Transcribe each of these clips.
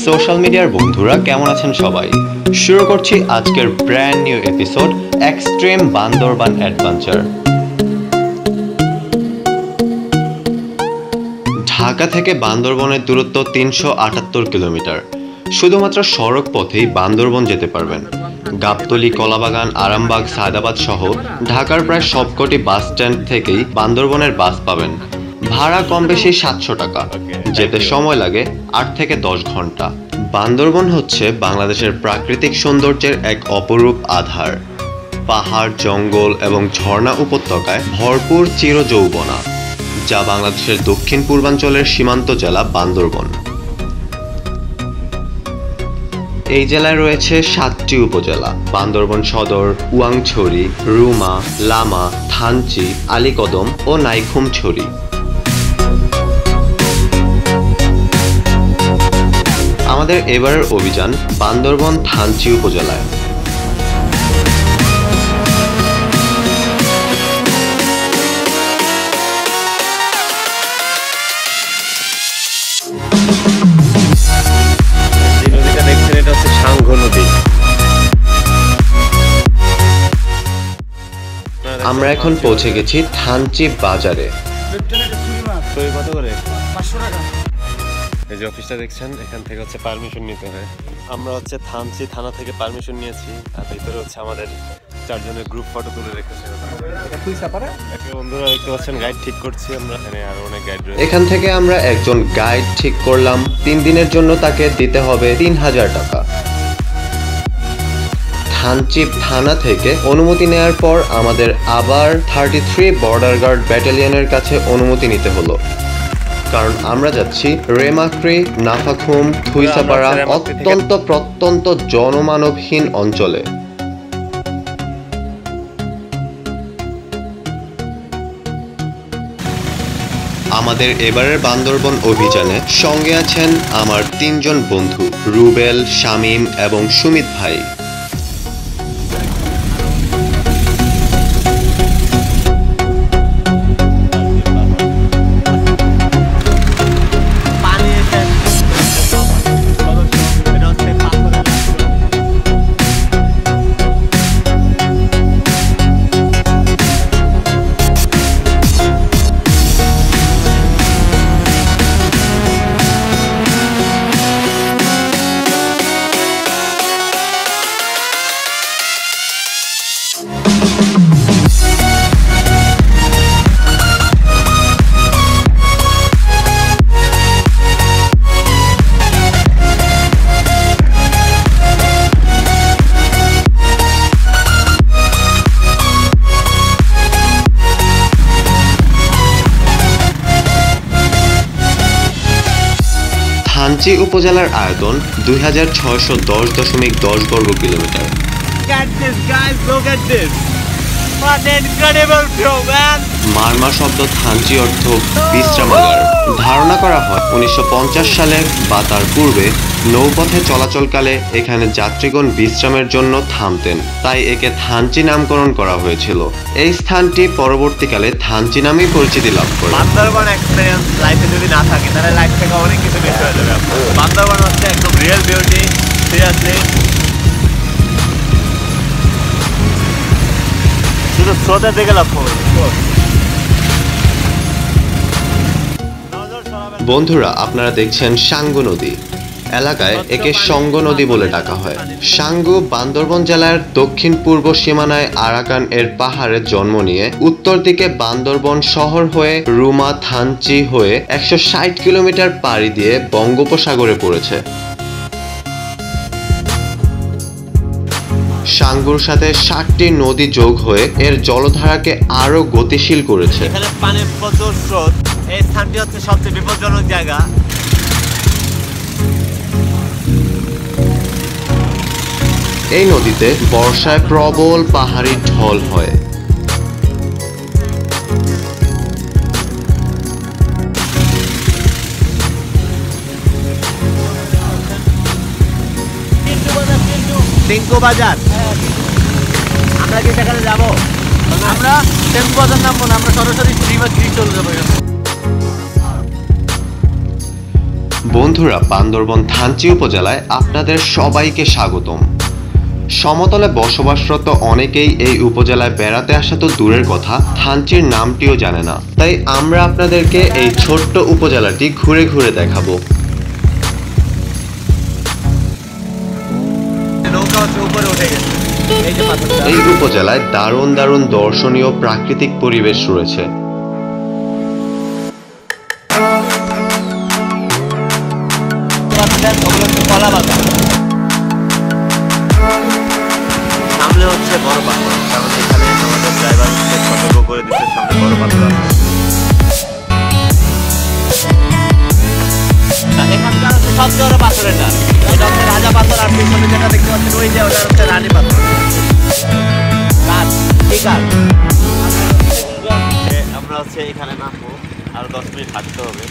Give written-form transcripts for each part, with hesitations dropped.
Social মিডিয়ার বন্ধুরা কেমন আছেন সবাই? শুরু করছি আজকের brand new episode extreme Bandarban adventure. Dhaka থেকে বান্দরবনের দূরত্ব ৩৭৮ কিলোমিটার। শুধুমাত্র সড়ক পথেই বান্দরবন যেতে পারবেন। গাবতলী, কলাবাগান, আরামবাগ, সায়দাবাদ সহ ঢাকার প্রায় সবকটি বাস স্ট্যান্ড থেকেই বান্দরবনের বাস পাবেন। ভাড়া কম বেশি ৭০০ টাকা। যেতে সময় লাগে ৮ থেকে ১০ ঘন্টা। বান্দরবন হচ্ছে বাংলাদেশের প্রাকৃতিক সৌন্দর্যের এক অপরূপ আধার। পাহাড়, জঙ্গল এবং ঝর্ণা উপত্যকায় ভরপুর চিরযৌবনা, যা বাংলাদেশের দক্ষিণ পূর্বাঞ্চলের সীমান্ত জেলা বান্দরবন। এই জেলায় রয়েছে ৭টি উপজেলা: বান্দরবন সদর, উয়াংছড়ি, রুমা, লামা, থানচি, আলীকদম ও নাইখুমছড়ি। আমাদের এবারের অভিযান বান্দরবন থানচি উপজেলায়। আমরা এখন পৌঁছে গেছি থানচি বাজারে। এই যে অফিসটা দেখছেন, এখান থেকে হচ্ছে পারমিশন নিতে হয়। আমরা হচ্ছে থানচি থানা থেকে পারমিশন নিয়েছি, আর ভিতরে হচ্ছে আমাদের ৪ জনের গ্রুপ ফটো তুলে রেখেছে। বন্ধুরা দেখতে পাচ্ছেন, গাইড ঠিক করছি আমরা। এখানে আরো অনেক গাইড রয়েছে। এখান থেকে আমরা একজন গাইড ঠিক করলাম। ৩ দিনের জন্য তাকে দিতে হবে ৩,০০০ টাকা। থানচি থানা থেকে অনুমতি নেয়ার পর আমাদের আবার 33 বর্ডার গার্ড ব্যাটালিয়নের কাছে অনুমতি নিতে হলো, কারণ আমরা যাচ্ছি রেমাক্রি, নাফাখুম, থুইসাপাড়া অত্যন্ত প্রত্যন্ত জনমানবহীন অঞ্চলে। আমাদের এবারের বান্দরবন অভিযানে সঙ্গে আছেন আমার ৩ জন বন্ধু, রুবেল, শামীম এবং সুমিত ভাই। থানচি উপজেলার আয়তন ২৬১০.১০ বর্গ কিলোমিটার। মারমা শব্দ থানচি অর্থ বিশ্রামাগার। ধারণা করা হয় ১৯৫০ সালে বা তার পূর্বে নৌপথে চলাচলকালে এখানে যাত্রীগণ বিশ্রামের জন্য থামতেন, তাই একে থানচি নামকরণ করা হয়েছিল। এই স্থানটি পরবর্তীকালে থানচি নামেই পরিচিতি লাভ করে। বান্দরবান এক্সপেরিয়েন্স লাইফে যদি না থাকে তাহলে লাইফ থেকে অনেক কিছু মিস হয়ে যাবে। বান্দরবান হচ্ছে একদম রিয়েল বিউটি। সিরিয়াসলি শুধু স্রোতের দিকে লক্ষ্য করুন। বন্ধুরা, আপনারা দেখছেন সাঙ্গু নদী। এলাকায় একে সঙ্গ নদী বলে ডাকা হয়। সাঙ্গু বান্দরবন জেলার দক্ষিণ পূর্ব সীমানায় আরাকান এর পাহাড়ে জন্ম নিয়ে উত্তর দিকে বান্দরবন শহর হয়ে রুমা, থানচি হয়ে ১৬০ কিলোমিটার পাড়ি দিয়ে বঙ্গোপসাগরে পড়েছে। সাঙ্গুর সাথে ৭টি নদী যোগ হয়ে এর জলধারাকে আরো গতিশীল করেছে। এখানে পানির প্রচুর স্রোত। এই স্থানটি হচ্ছে সবচেয়ে বিপজ্জনক জায়গা। এই নদীতে বর্ষায় প্রবল পাহাড়ি ঢল হয়। টিঙ্কু বাজার আমরা কি সেখানে যাবো? আমরা টেম্পু বাজার নামবো না, আমরা সরাসরি চলে যাবো। বন্ধুরা, বান্দরবন থানচি উপজেলায় আপনাদের সবাইকে স্বাগতম। সমতলে বসবাসরত অনেকেই এই উপজেলায় বেড়াতে আসা তো দূরের কথা, থানচির নামটিও জানে না। তাই আমরা আপনাদেরকে এই ছোট্ট উপজেলাটি ঘুরে ঘুরে দেখাবো। এই উপজেলায় দারুণ দারুণ দর্শনীয় প্রাকৃতিক পরিবেশ রয়েছে। সামনে হচ্ছে বড় পাথর, কারণ এখানে আমাদের ড্রাইভার সতর্ক করে দিচ্ছে সামনে বড় পাথর আছে। এখানকার হচ্ছে সবচেয়ে বড় পাথরের নাম, এটা হচ্ছে রাজা পাথর। আর পিছনে যেটা দেখতে পাচ্ছেন ওই যে ওটা হচ্ছে রানী পাথর। আমরা হচ্ছে এখানে নামবো, আরো 10 মিনিট হাঁটতে হবে।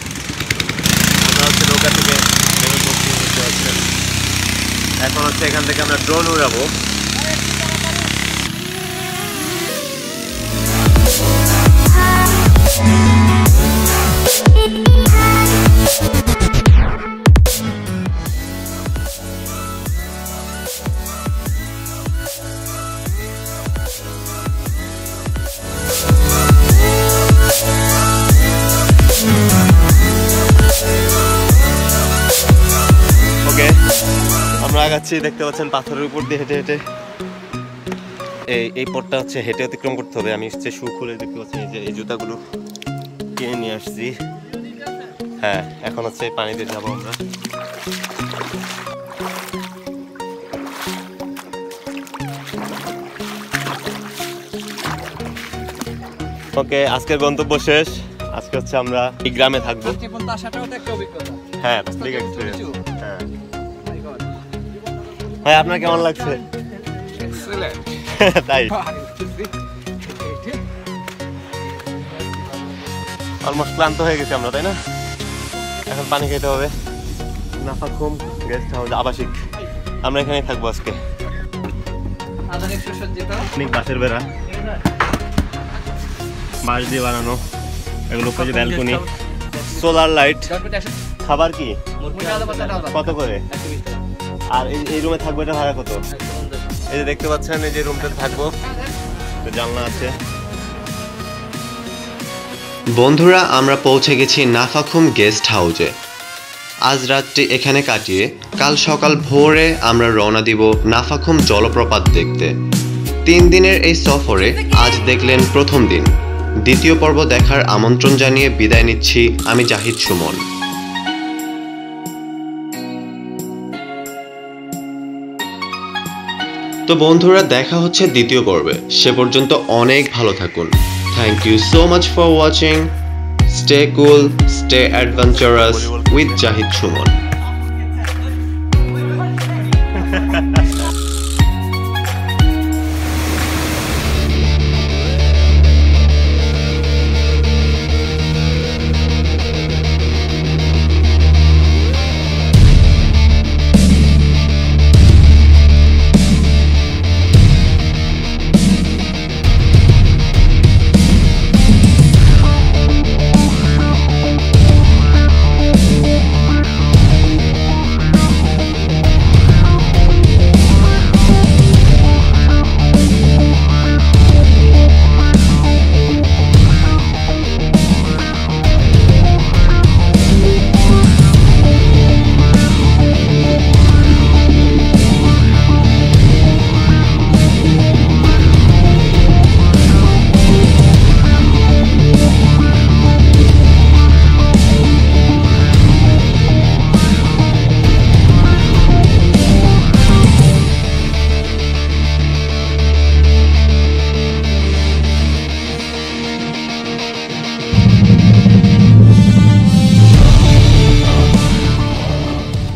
আমরা হচ্ছে নৌকা থেকে এখন হচ্ছে এখান থেকে আমরা ড্রোন উড়াবো। ওকে, আমরা আগাচ্ছি। দেখতে পাচ্ছেন পাথরের উপর দিয়ে হেঁটে হেঁটে এই পথটা হচ্ছে হেঁটে অতিক্রম করতে হবে। আমি হচ্ছে শু খুলে দেখতে পাচ্ছি যে এই জুতাগুলো কিনে নিয়ে আসছি। হ্যাঁ, এখন হচ্ছে পানি দিয়ে যাবো আমরা। ওকে, আজকের গন্তব্য শেষ। আজকে হচ্ছে আমরা এই গ্রামে থাকবো। হ্যাঁ, হ্যাঁ ভাই, আপনার কেমন লাগছে? তাই অলমোস্ট ক্লান্ত হয়ে গেছি আমরা, তাই না? এখন পানি খেতে হবে। নাফাখুম গেস্ট হাউস আবাসিক, আমরা এখানেই থাকবো আজকে। বাঁশের বেড়া, বাঁশ দিয়ে বানানো, এগুলো হচ্ছে ব্যালকনি, সোলার লাইট। খাবার কি কত করে? আর এই রুমে থাকবো, এটা ভাড়া কত? এই যে দেখতে পাচ্ছেন, এই যে রুমটাতে থাকবো, জানলা আছে। বন্ধুরা, আমরা পৌঁছে গেছি নাফাখুম গেস্ট হাউসে। আজ রাতটি এখানে কাটিয়ে কাল সকাল ভোরে আমরা রওনা দিব নাফাখুম জলপ্রপাত দেখতে। 3 দিনের এই সফরে আজ দেখলেন প্রথম দিন। দ্বিতীয় পর্ব দেখার আমন্ত্রণ জানিয়ে বিদায় নিচ্ছি আমি জাহিদ সুমন। তো বন্ধুরা, দেখা হচ্ছে দ্বিতীয় পর্বে। সে পর্যন্ত অনেক ভালো থাকুন। Thank you so much for watching. Stay cool, stay adventurous with Zahid Suman.